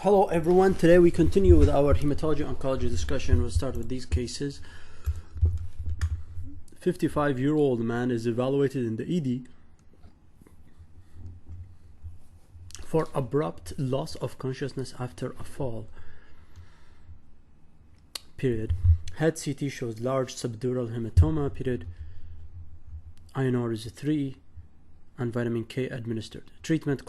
Hello everyone, today we continue with our hematology oncology discussion. We'll start with these cases. 55-year-old man is evaluated in the ED for abrupt loss of consciousness after a fall. Period. Head CT shows large subdural hematoma. Period. INR is 3 and vitamin K administered. Treatment ?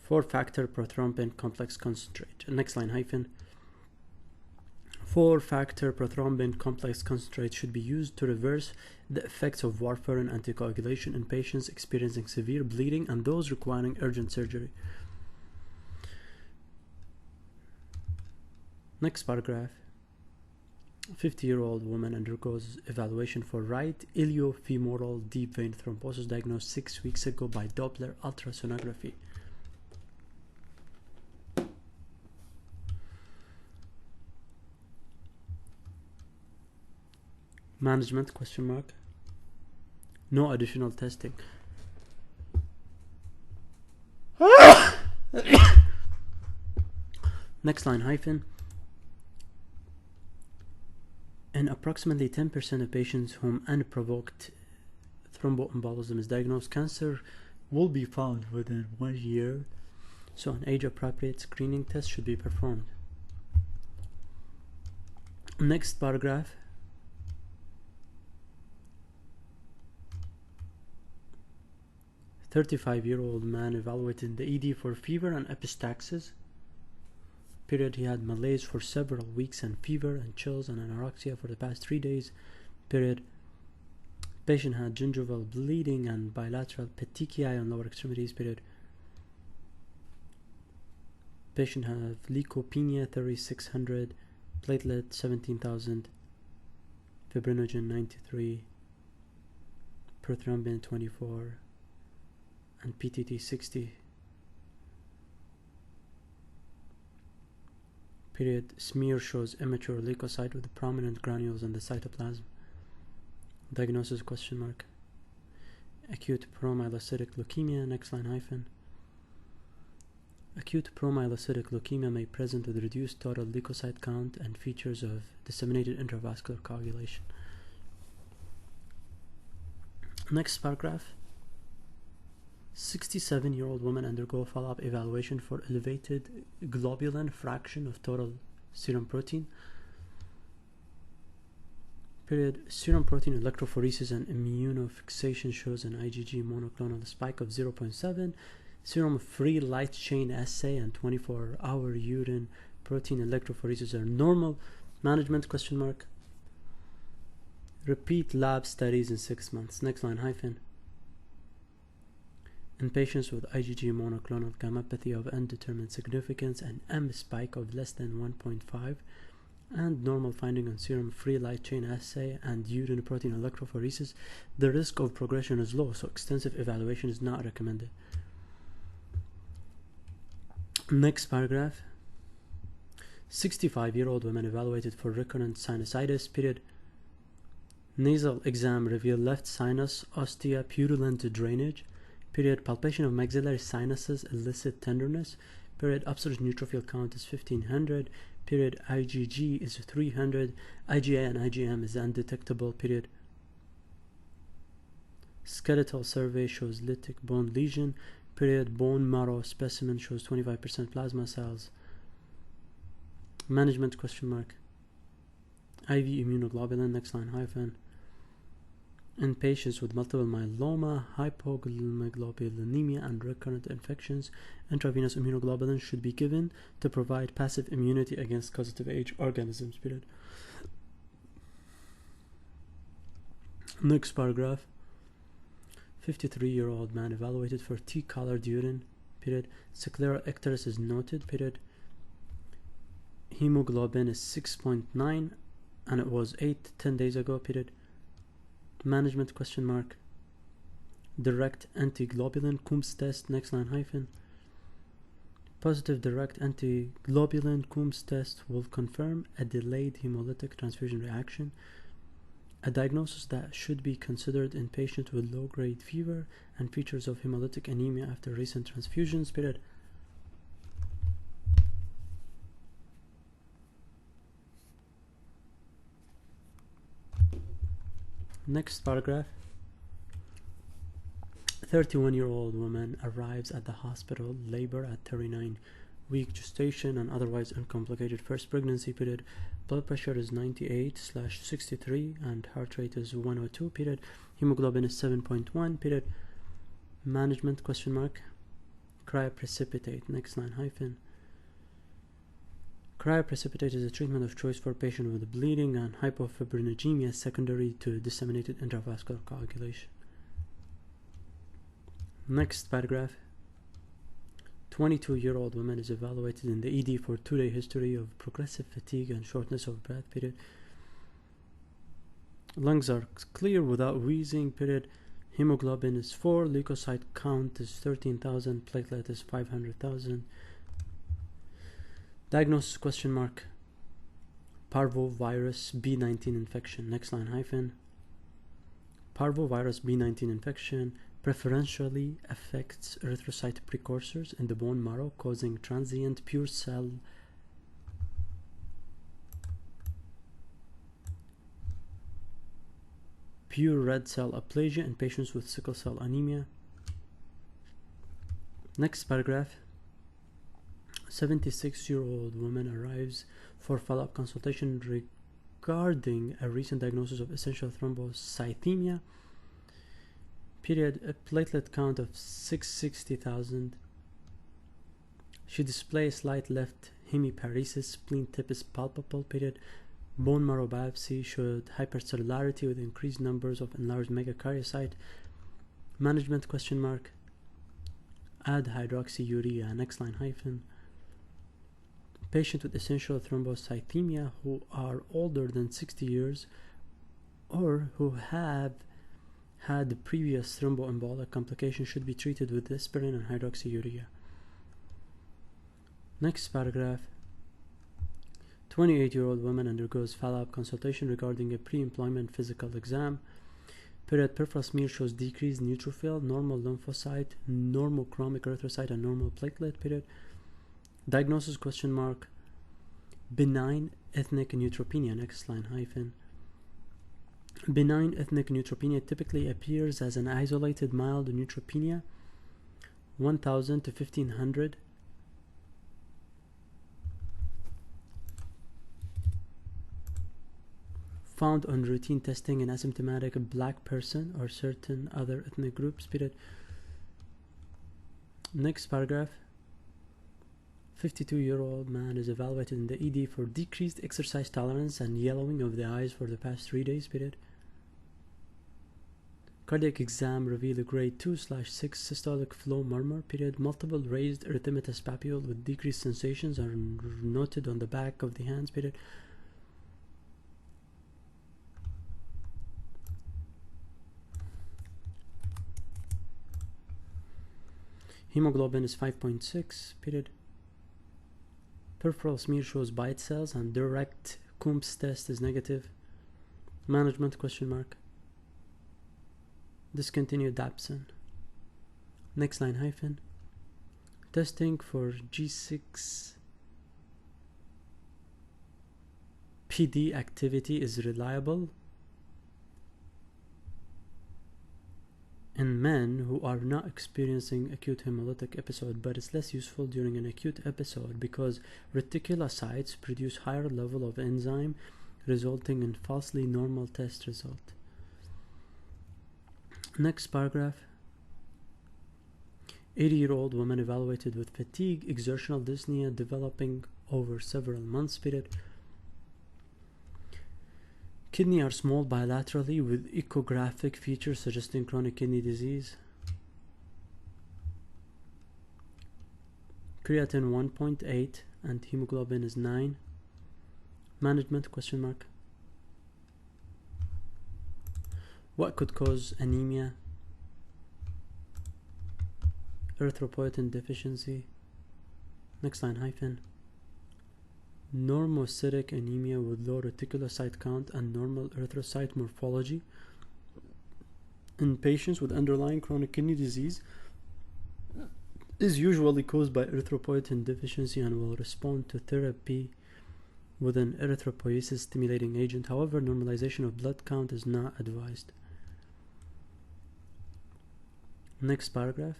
4-factor prothrombin complex concentrate. Next line hyphen. 4-factor prothrombin complex concentrate should be used to reverse the effects of warfarin anticoagulation in patients experiencing severe bleeding and those requiring urgent surgery. Next paragraph. 50-year-old woman undergoes evaluation for right iliofemoral deep vein thrombosis diagnosed 6 weeks ago by Doppler ultrasonography. Management ? No additional testing. Next line hyphen. In approximately 10% of patients whom unprovoked thromboembolism is diagnosed, cancer will be found within 1 year, so an age-appropriate screening test should be performed. Next paragraph. 35-year-old man evaluated in the ED for fever and epistaxis. Period. He had malaise for several weeks and fever and chills and anorexia for the past 3 days. Period. Patient had gingival bleeding and bilateral petechiae on lower extremities. Period. Patient had leukopenia 3600, platelet 17,000, fibrinogen 93, prothrombin 24, and PTT 60. Period. Smear shows immature leukocyte with prominent granules in the cytoplasm. Diagnosis ? Acute promyelocytic leukemia. Next line hyphen. Acute promyelocytic leukemia may present with reduced total leukocyte count and features of disseminated intravascular coagulation. Next paragraph. 67-year-old woman undergo follow-up evaluation for elevated globulin fraction of total serum protein. Period. Serum protein electrophoresis and immunofixation shows an IgG monoclonal spike of 0.7. Serum free light chain assay and 24-hour urine protein electrophoresis are normal. Management ? Repeat lab studies in 6 months. Next line hyphen. In patients with IgG monoclonal gammopathy of undetermined significance and M spike of less than 1.5 and normal finding on serum free light chain assay and urine protein electrophoresis, the risk of progression is low, so extensive evaluation is not recommended. Next paragraph. 65-year-old woman evaluated for recurrent sinusitis. Period. Nasal exam revealed left sinus ostia purulent drainage. Period. Palpation of maxillary sinuses elicit tenderness. Period. Upstairs neutrophil count is 1500. Period. IgG is 300. IgA and IgM is undetectable. Period. Skeletal survey shows lytic bone lesion. Period. Bone marrow specimen shows 25% plasma cells. Management ? IV immunoglobulin. Next line hyphen. In patients with multiple myeloma, hypoglobulinemia, and recurrent infections, intravenous immunoglobulin should be given to provide passive immunity against causative age organisms. Period. Next paragraph. 53-year-old man evaluated for T-colored urine. Period. Sclera icterus is noted. Period. Hemoglobin is 6.9 and it was 10 days ago. Period. Management ? Direct antiglobulin Coombs test. Next line hyphen. Positive direct antiglobulin Coombs test will confirm a delayed hemolytic transfusion reaction, a diagnosis that should be considered in patients with low-grade fever and features of hemolytic anemia after recent transfusions. Period. Next paragraph. 31-year-old woman arrives at the hospital, labor at 39-week gestation and otherwise uncomplicated first pregnancy period. Blood pressure is 98/63 and heart rate is 102 period. Hemoglobin is 7.1 period. Management question mark. Cryoprecipitate. Next line hyphen. Cryoprecipitate is a treatment of choice for patients with bleeding and hypofibrinogemia secondary to disseminated intravascular coagulation. Next paragraph. 22-year-old woman is evaluated in the ED for 2-day history of progressive fatigue and shortness of breath period. Lungs are clear without wheezing period. Hemoglobin is 4, leukocyte count is 13,000, platelet is 500,000. Diagnosis question mark. Parvovirus B19 infection. Next line hyphen. Parvovirus B19 infection preferentially affects erythrocyte precursors in the bone marrow, causing transient pure red cell aplasia in patients with sickle cell anemia. Next paragraph. 76-year-old woman arrives for follow-up consultation regarding a recent diagnosis of essential thrombocythemia. Period. A platelet count of 660,000. She displays slight left hemiparesis. Spleen tip is palpable. Period. Bone marrow biopsy showed hypercellularity with increased numbers of enlarged megakaryocyte. Management question mark. Add hydroxyurea. Next line hyphen. Patient with essential thrombocythemia who are older than 60 years or who have had the previous thromboembolic complication should be treated with aspirin and hydroxyurea. Next paragraph. 28-year-old woman undergoes follow-up consultation regarding a pre-employment physical exam. Period. Peripheral smear shows decreased neutrophil, normal lymphocyte, normal chromic erythrocyte, and normal platelet. Period. Diagnosis question mark. Benign ethnic neutropenia. Next line hyphen. Benign ethnic neutropenia typically appears as an isolated mild neutropenia, 1,000 to 1,500. Found on routine testing in asymptomatic black person or certain other ethnic groups. Period. Next paragraph. 52-year-old man is evaluated in the ED for decreased exercise tolerance and yellowing of the eyes for the past 3 days. Period. Cardiac exam revealed a grade 2/6 systolic flow murmur. Period. Multiple raised erythematous papule with decreased sensations are noted on the back of the hands. Period. Hemoglobin is 5.6. Period. Peripheral smear shows bite cells and direct Coombs test is negative. Management question mark. Discontinued dapsone. Next line hyphen. Testing for G6 PD activity is reliable in men who are not experiencing acute hemolytic episode, but it's less useful during an acute episode because reticulocytes produce higher level of enzyme, resulting in falsely normal test result. Next paragraph. 80-year-old woman evaluated with fatigue, exertional dyspnea developing over several months. Period. Kidney are small bilaterally with echographic features suggesting chronic kidney disease. Creatine 1.8 and hemoglobin is 9. Management question mark. What could cause anemia? Erythropoietin deficiency. Next line hyphen. Normocytic anemia with low reticulocyte count and normal erythrocyte morphology in patients with underlying chronic kidney disease is usually caused by erythropoietin deficiency and will respond to therapy with an erythropoiesis stimulating agent. However, normalization of blood count is not advised. Next paragraph.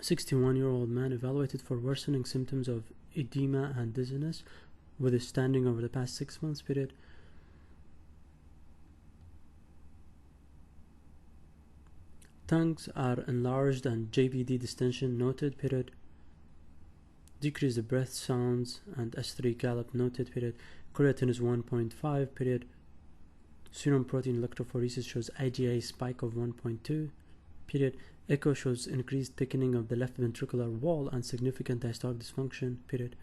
61-year-old man evaluated for worsening symptoms of edema and dizziness with his standing over the past 6 months period. Tongues are enlarged and JVD distension noted period. Decreased breath sounds and S3 gallop noted period. Creatinine is 1.5 period. Serum protein electrophoresis shows IgA spike of 1.2 period. Echo shows increased thickening of the left ventricular wall and significant diastolic dysfunction period.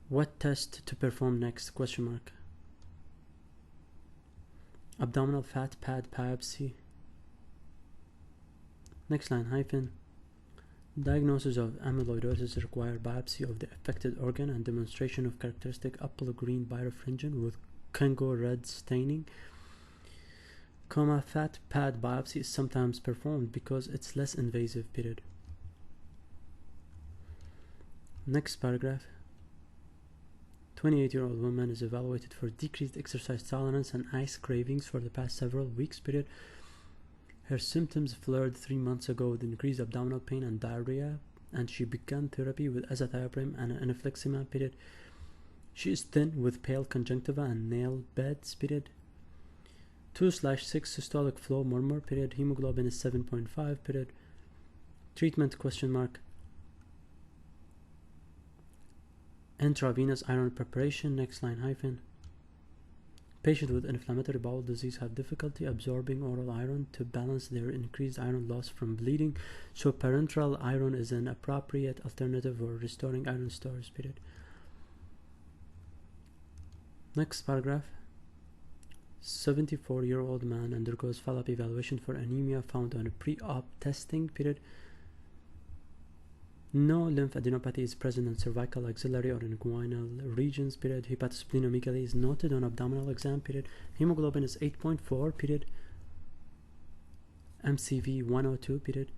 What test to perform next? Question mark. Abdominal fat pad biopsy. Next line hyphen. Diagnosis of amyloidosis require biopsy of the affected organ and demonstration of characteristic apple green birefringent with Congo red staining. Fat pad biopsy is sometimes performed because it's less invasive period. Next paragraph. 28-year-old woman is evaluated for decreased exercise tolerance and ice cravings for the past several weeks period. Her symptoms flared 3 months ago with increased abdominal pain and diarrhea, and she began therapy with azathioprine and infliximab period. She is thin with pale conjunctiva and nail beds period. 2/6 systolic flow murmur period. Hemoglobin is 7.5 period. Treatment question mark. Intravenous iron preparation. Next line hyphen. Patients with inflammatory bowel disease have difficulty absorbing oral iron to balance their increased iron loss from bleeding, so parenteral iron is an appropriate alternative for restoring iron stores period. Next paragraph. 74-year-old man undergoes follow-up evaluation for anemia found on a pre-op testing period. No lymphadenopathy is present in cervical, axillary, or inguinal regions period. Hepatosplenomegaly is noted on abdominal exam period. Hemoglobin is 8.4 period. MCV 102 period.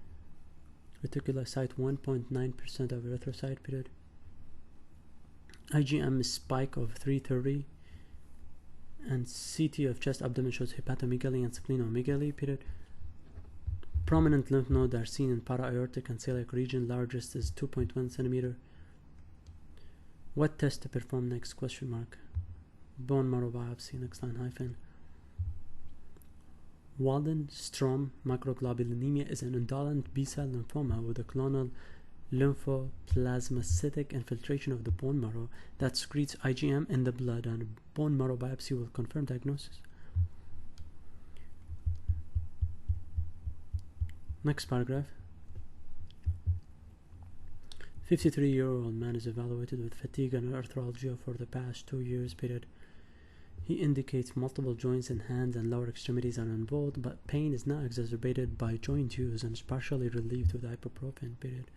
Reticulocyte 1.9% of erythrocyte period. IgM is spike of 330, and CT of chest abdomen shows hepatomegaly and splenomegaly period. Prominent lymph nodes are seen in para-aortic and celiac region. Largest is 2.1 centimeter. What test to perform next? Question mark. Bone marrow biopsy. Next line hyphen. Waldenstrom macroglobulinemia is an indolent B-cell lymphoma with a clonal lymphoplasmacytic infiltration of the bone marrow that secretes IgM in the blood, and bone marrow biopsy will confirm diagnosis. Next paragraph. 53-year-old man is evaluated with fatigue and arthralgia for the past 2 years period. He indicates multiple joints in hands and lower extremities are involved, but pain is not exacerbated by joint use and is partially relieved with ibuprofen period.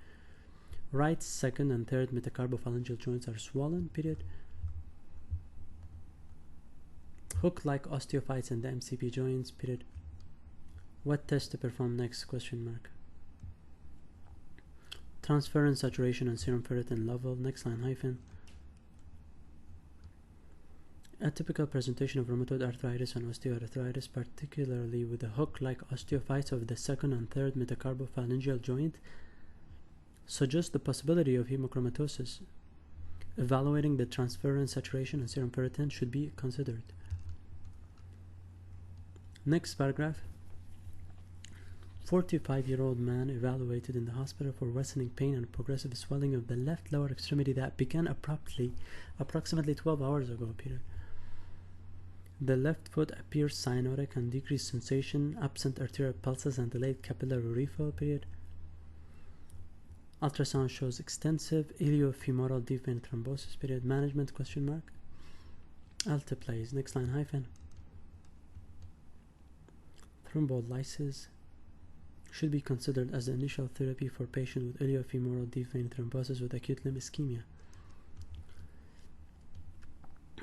Right, second, and third metacarbophalangeal joints are swollen period. Hook-like osteophytes in the MCP joints period. What test to perform next? Question mark. Transferrin saturation and serum ferritin level. Next line hyphen. A typical presentation of rheumatoid arthritis and osteoarthritis, particularly with the hook-like osteophytes of the second and third metacarbophalangeal joint, suggests the possibility of hemochromatosis. Evaluating the transferrin saturation and serum ferritin should be considered. Next paragraph. 45-year-old man evaluated in the hospital for worsening pain and progressive swelling of the left lower extremity that began abruptly approximately 12 hours ago period. The left foot appears cyanotic and decreased sensation, absent arterial pulses and delayed capillary refill period. Ultrasound shows extensive iliofemoral deep vein thrombosis period. Management question mark. Alteplase. Next line hyphen. Thrombolysis should be considered as the initial therapy for patients with iliofemoral deep vein thrombosis with acute limb ischemia.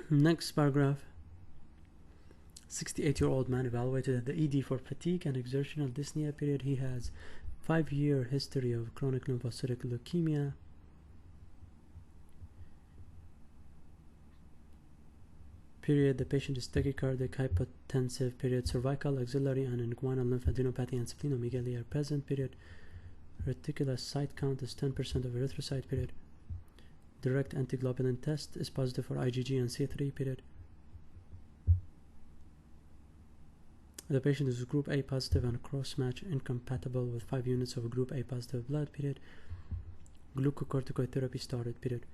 Next paragraph. 68-year-old man evaluated at the ED for fatigue and exertional dyspnea period. He has 5-year history of chronic lymphocytic leukemia. Period, the patient is tachycardic, hypotensive. Period, cervical, axillary, and inguinal lymphadenopathy and splenomegaly are present. Period, reticular site count is 10% of erythrocyte. Period, direct antiglobulin test is positive for IgG and C3. Period, the patient is group A positive and cross-match incompatible with 5 units of group A positive blood. Period, glucocorticoid therapy started. Period,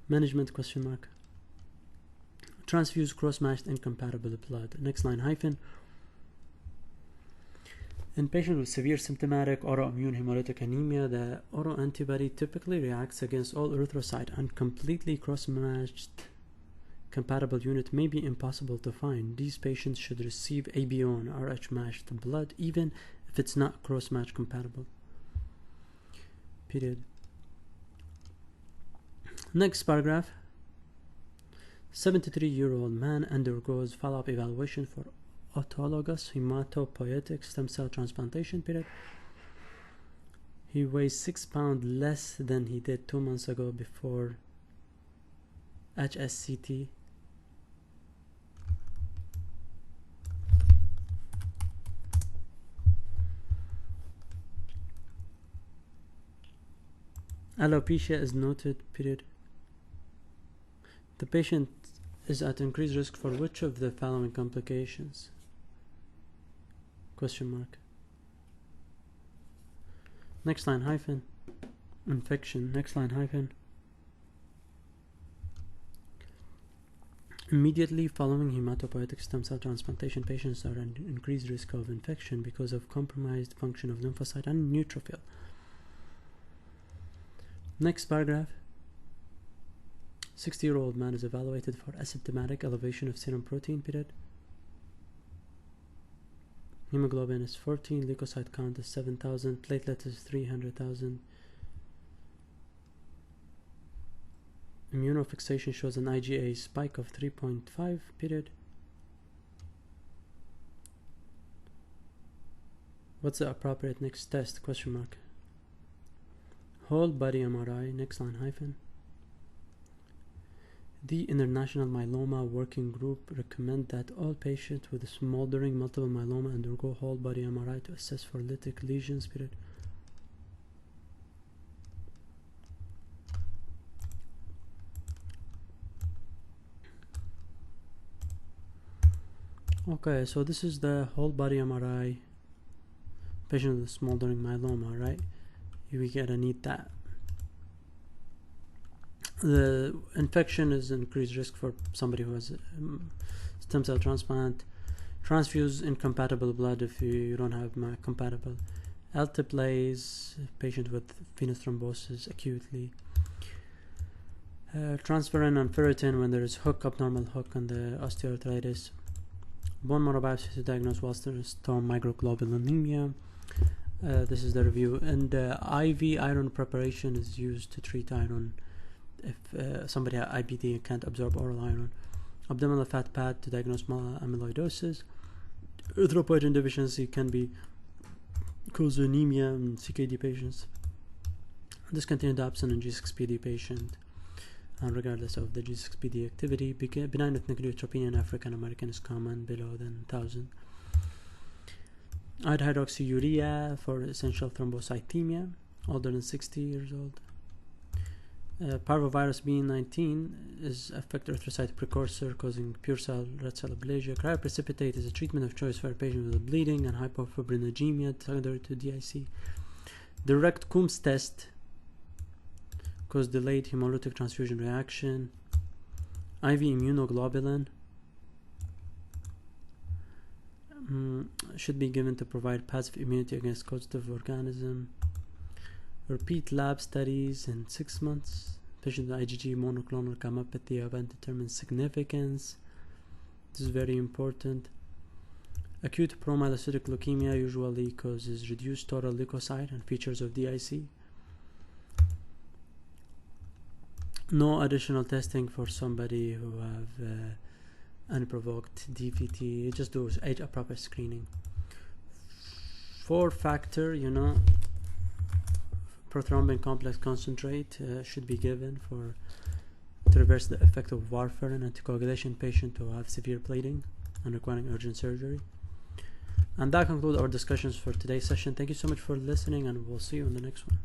management question mark. Transfuse cross-matched incompatible blood. Next line hyphen. In patients with severe symptomatic autoimmune hemolytic anemia, the autoantibody typically reacts against all erythrocyte, and completely cross-matched compatible unit may be impossible to find. These patients should receive ABIM or RH-matched blood even if it's not cross-match compatible. Period. Next paragraph. 73-year-old man undergoes follow-up evaluation for autologous hematopoietic stem cell transplantation. Period. He weighs 6 pounds less than he did 2 months ago before HSCT. Alopecia is noted. Period. The patient is at increased risk for which of the following complications? Question mark. Next line hyphen. Infection. Next line hyphen. Immediately following hematopoietic stem cell transplantation, patients are at increased risk of infection because of compromised function of lymphocyte and neutrophil. Next paragraph. 60-year-old man is evaluated for asymptomatic elevation of serum protein. Period. Hemoglobin is 14, leukocyte count is 7,000, platelet is 300,000. Immunofixation shows an IgA spike of 3.5. Period. What's the appropriate next test? Question mark. Whole body MRI. Next line hyphen. The International Myeloma Working Group recommend that all patients with smoldering multiple myeloma undergo whole body MRI to assess for lytic lesions. Period. Okay, so this is the whole body MRI patient with smoldering myeloma, right? We gotta need that. The infection is increased risk for somebody who has stem cell transplant. Transfuse incompatible blood if you don't have compatible. Alteplase, patient with venous thrombosis acutely. Transferrin and ferritin when there is abnormal hook on the osteoarthritis. Bone marrow biopsy to diagnose Waldenström microglobulinemia. This is the review. And IV iron preparation is used to treat iron if somebody has IBD and can't absorb oral iron. Abdominal fat pad to diagnose amyloidosis. Erythropoietin deficiency can be cause anemia in CKD patients. Discontinued opsin in G6PD patient, and regardless of the G6PD activity. Benign ethnic neutropenia in African American is common, below than 1,000. Hydroxyurea for essential thrombocythemia, older than 60 years old. Parvovirus B19 is affect erythrocyte precursor, causing pure cell red cell aplasia. Cryoprecipitate is a treatment of choice for a patient with bleeding and hypofibrinogemia secondary to DIC. Direct Coombs test cause delayed hemolytic transfusion reaction. IV immunoglobulin should be given to provide passive immunity against causative organism. Repeat lab studies in 6 months. Patient with IgG monoclonal gammopathy of undetermined significance. This is very important. Acute promyelocytic leukemia usually causes reduced total leukocyte and features of DIC. No additional testing for somebody who have unprovoked DVT. Just do age-appropriate screening. 4-factor, prothrombin complex concentrate should be given to reverse the effect of warfarin anticoagulation patient who have severe bleeding and requiring urgent surgery. And that concludes our discussions for today's session. Thank you so much for listening, and we'll see you in the next one.